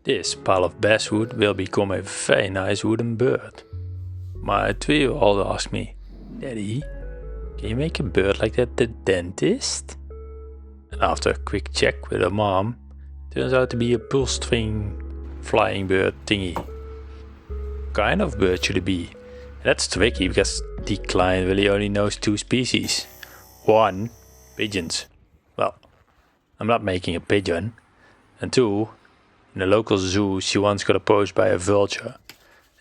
This pile of basswood will become a very nice wooden bird. My 3-year-old asked me, "Daddy, can you make a bird like that at the dentist?" And after a quick check with her mom, turns out to be a pull-string flying bird thingy. What kind of bird should it be? That's tricky because the client really only knows 2 species. 1, pigeons. Well, I'm not making a pigeon. And 2, in a local zoo she once got approached by a vulture,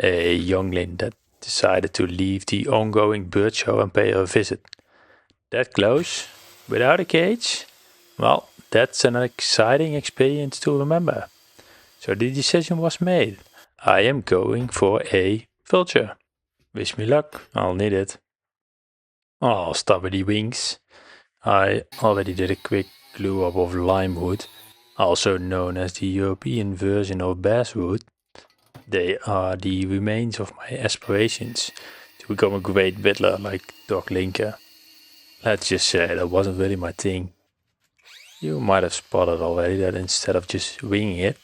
a youngling that decided to leave the ongoing bird show and pay her a visit. That close, without a cage? Well, that's an exciting experience to remember. So the decision was made. I am going for a vulture. Wish me luck, I'll need it. I'll start with the wings. I already did a quick glue up of lime wood, also known as the European version of basswood. They are the remains of my aspirations to become a great whittler like daugther. Let's just say that wasn't really my thing. You might have spotted already that instead of just winging it,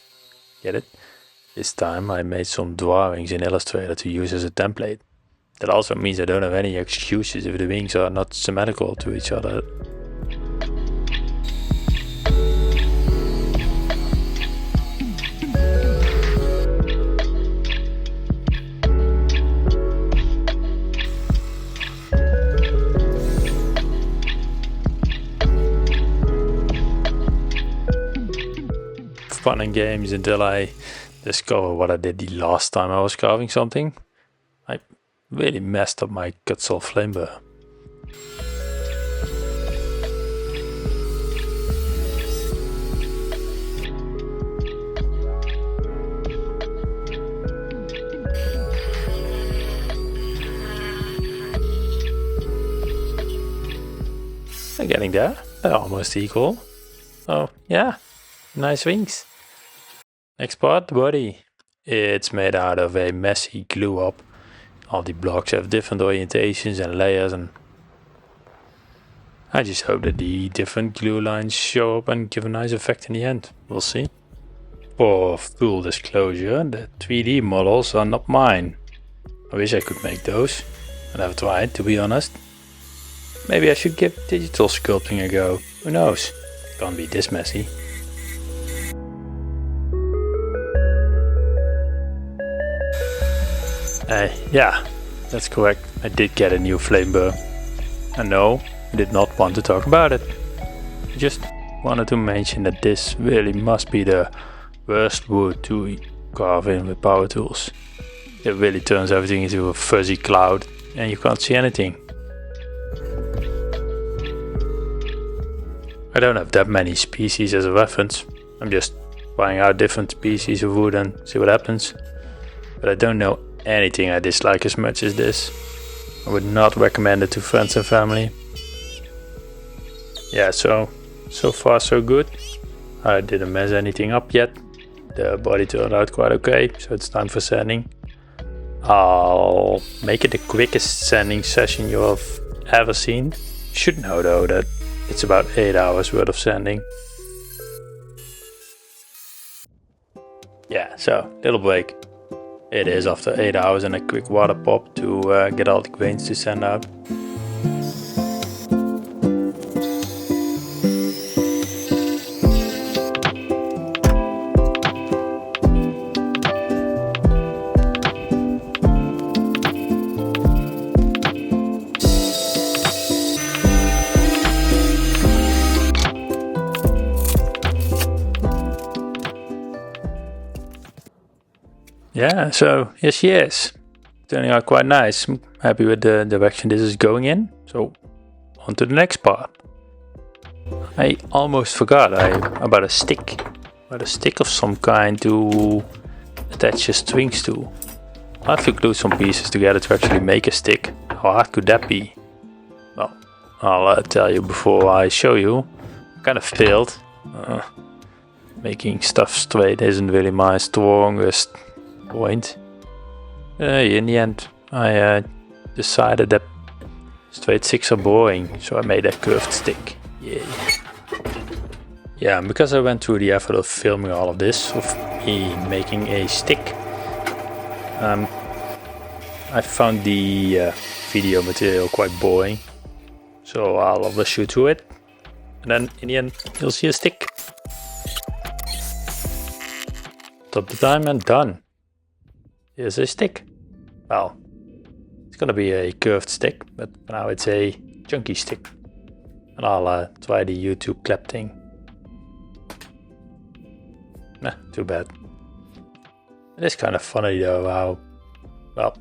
get it? This time I made some drawings in Illustrator to use as a template. That also means I don't have any excuses if the wings are not symmetrical to each other. Fun and games until I discover what I did the last time I was carving something. I really messed up my Kutzall flame burr. They're getting there. They're almost equal. Oh yeah, nice wings. Next part, the body. It's made out of a messy glue up. All the blocks have different orientations and layers, and I just hope that the different glue lines show up and give a nice effect in the end. We'll see. For full disclosure, the 3D models are not mine. I wish I could make those. I never tried, to be honest. Maybe I should give digital sculpting a go. Who knows? Can't be this messy. Yeah, that's correct. I did get a new flame burr. And no, I did not want to talk about it. I just wanted to mention that this really must be the worst wood to carve in with power tools. It really turns everything into a fuzzy cloud and you can't see anything. I don't have that many species as a reference. I'm just trying out different species of wood and see what happens. But I don't know anything I dislike as much as this. I would not recommend it to friends and family. Yeah, so far so good. I didn't mess anything up yet. The body turned out quite okay, so it's time for sanding. I'll make it the quickest sanding session you have ever seen. You should know though that it's about 8 hours worth of sanding. Yeah, so little break. It is after 8 hours and a quick water pop to get all the grains to sand out. Yeah, so here she is. Turning out quite nice. I'm happy with the direction this is going in. So on to the next part. I almost forgot about a stick. About a stick of some kind to attach your strings to. I have to glue some pieces together to actually make a stick. How hard could that be? Well, I'll tell you before I show you. I kind of failed. Making stuff straight isn't really my strongest point. In the end, I decided that straight sticks are boring, so I made a curved stick. Yay. Yeah, and because I went through the effort of filming all of this, of me making a stick, I found the video material quite boring. So I'll just shoot through it, and then in the end you'll see a stick. Stop the time and done. Here's a stick. Well, it's gonna be a curved stick, but for now it's a chunky stick. And I'll try the YouTube clap thing. Nah, too bad. It is kind of funny though how, well,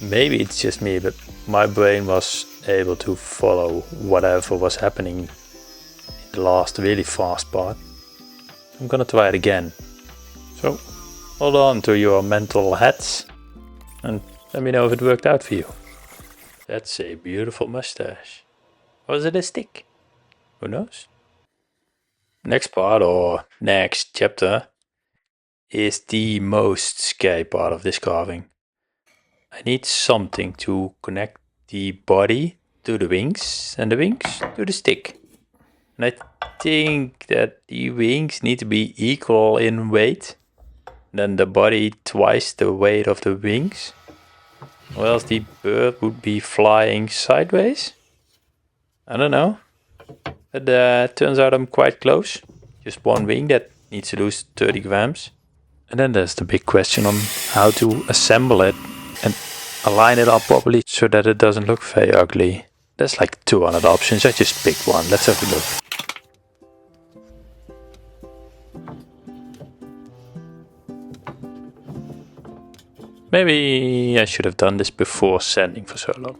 maybe it's just me, but my brain was able to follow whatever was happening in the last really fast part. I'm gonna try it again. So hold on to your mental hats and let me know if it worked out for you. That's a beautiful mustache. Or is it a stick? Who knows? Next part, or next chapter, is the most scary part of this carving. I need something to connect the body to the wings and the wings to the stick. And I think that the wings need to be equal in weight, then the body twice the weight of the wings, or else the bird would be flying sideways. I don't know. But turns out I'm quite close. Just one wing that needs to lose 30 grams. And then there's the big question on how to assemble it and align it up properly so that it doesn't look very ugly. There's like 200 options, I just picked one. Let's have a look. Maybe I should have done this before sanding for so long.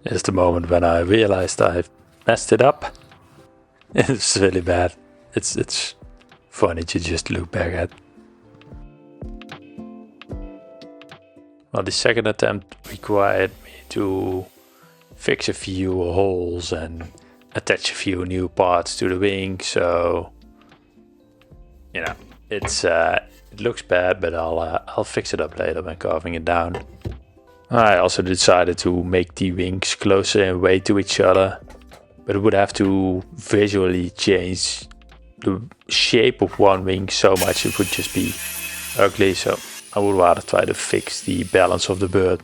It's the moment when I realized I've messed it up. It's really bad. It's funny to just look back at. Well, the second attempt required me to fix a few holes and attach a few new parts to the wing, so you know, it looks bad, but I'll fix it up later when carving it down. I also decided to make the wings closer in weight to each other, but it would have to visually change the shape of one wing so much it would just be ugly, so I would rather try to fix the balance of the bird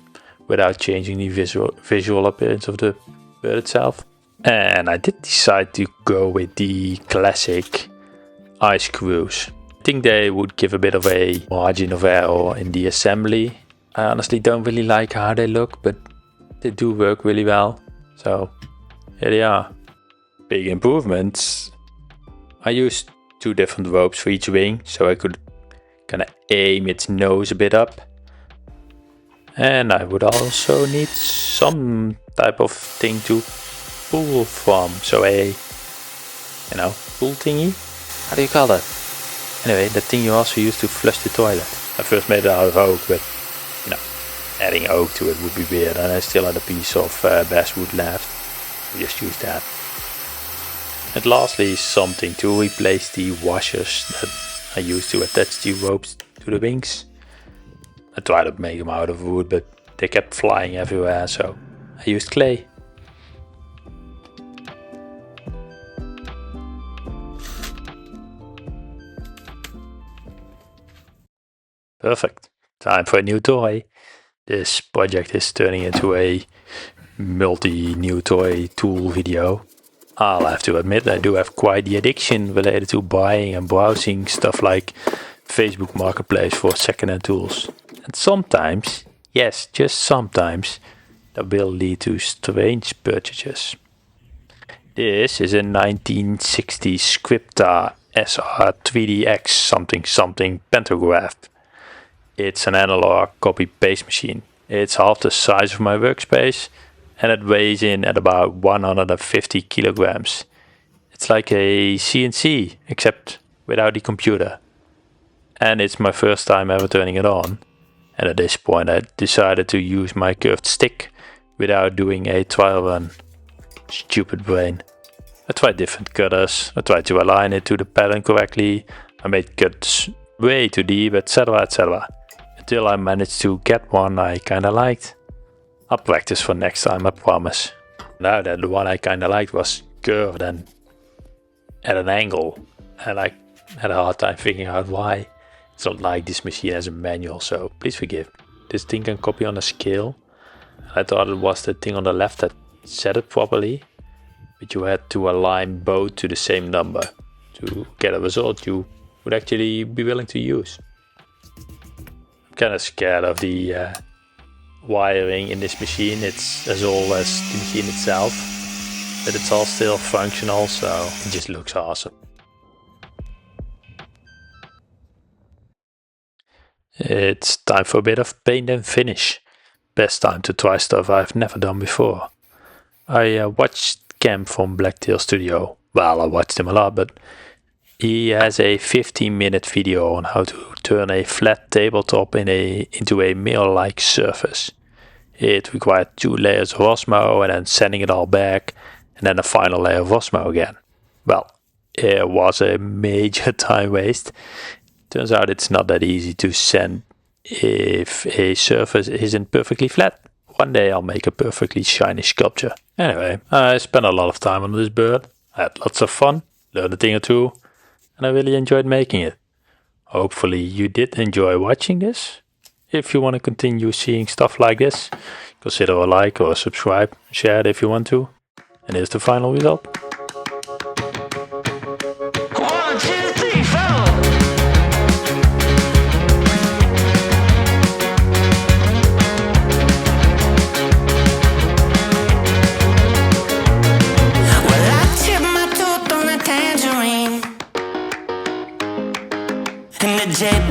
without changing the visual appearance of the bird itself. And I did decide to go with the classic eye screws. I think they would give a bit of a margin of error in the assembly. I honestly don't really like how they look, but they do work really well. So here they are. Big improvements. I used 2 different ropes for each wing, so I could kind of aim its nose a bit up. And I would also need some type of thing to pull from, so a, pull thingy? How do you call that? Anyway, that thing you also use to flush the toilet. I first made it out of oak, but adding oak to it would be weird, and I still had a piece of basswood left. I just used that. And lastly, something to replace the washers that I used to attach the ropes to the wings. I tried to make them out of wood, but they kept flying everywhere, so I used clay. Perfect. Time for a new toy. This project is turning into a multi-new toy tool video. I'll have to admit I do have quite the addiction related to buying and browsing stuff like Facebook Marketplace for second-hand tools. And sometimes, yes, just sometimes, that will lead to strange purchases. This is a 1960s Scripta SR 3DX something pantograph. It's an analog copy-paste machine. It's half the size of my workspace and it weighs in at about 150 kilograms. It's like a CNC, except without the computer. And it's my first time ever turning it on. And at this point I decided to use my curved stick without doing a trial run. Stupid brain. I tried different cutters, I tried to align it to the pattern correctly, I made cuts way too deep, etc, etc. Until I managed to get one I kinda liked. I'll practice for next time, I promise. Now that the one I kinda liked was curved and at an angle, and I had a hard time figuring out why. It's not like this machine has a manual, so please forgive. This thing can copy on a scale. I thought it was the thing on the left that set it properly, but you had to align both to the same number to get a result you would actually be willing to use. I'm kind of scared of the wiring in this machine. It's as old as the machine itself, but it's all still functional, so it just looks awesome. It's time for a bit of paint and finish. Best time to try stuff I've never done before. I watched Cam from Blacktail Studio. Well, I watched him a lot, but he has a 15-minute video on how to turn a flat tabletop into a mirror-like surface. It required 2 layers of Osmo and then sanding it all back, and then a final layer of Osmo again. Well, it was a major time waste. Turns out it's not that easy to sand if a surface isn't perfectly flat. One day I'll make a perfectly shiny sculpture. Anyway, I spent a lot of time on this bird. I had lots of fun, learned a thing or two, and I really enjoyed making it. Hopefully you did enjoy watching this. If you want to continue seeing stuff like this, consider a like or subscribe, share it if you want to. And here's the final result. And the jet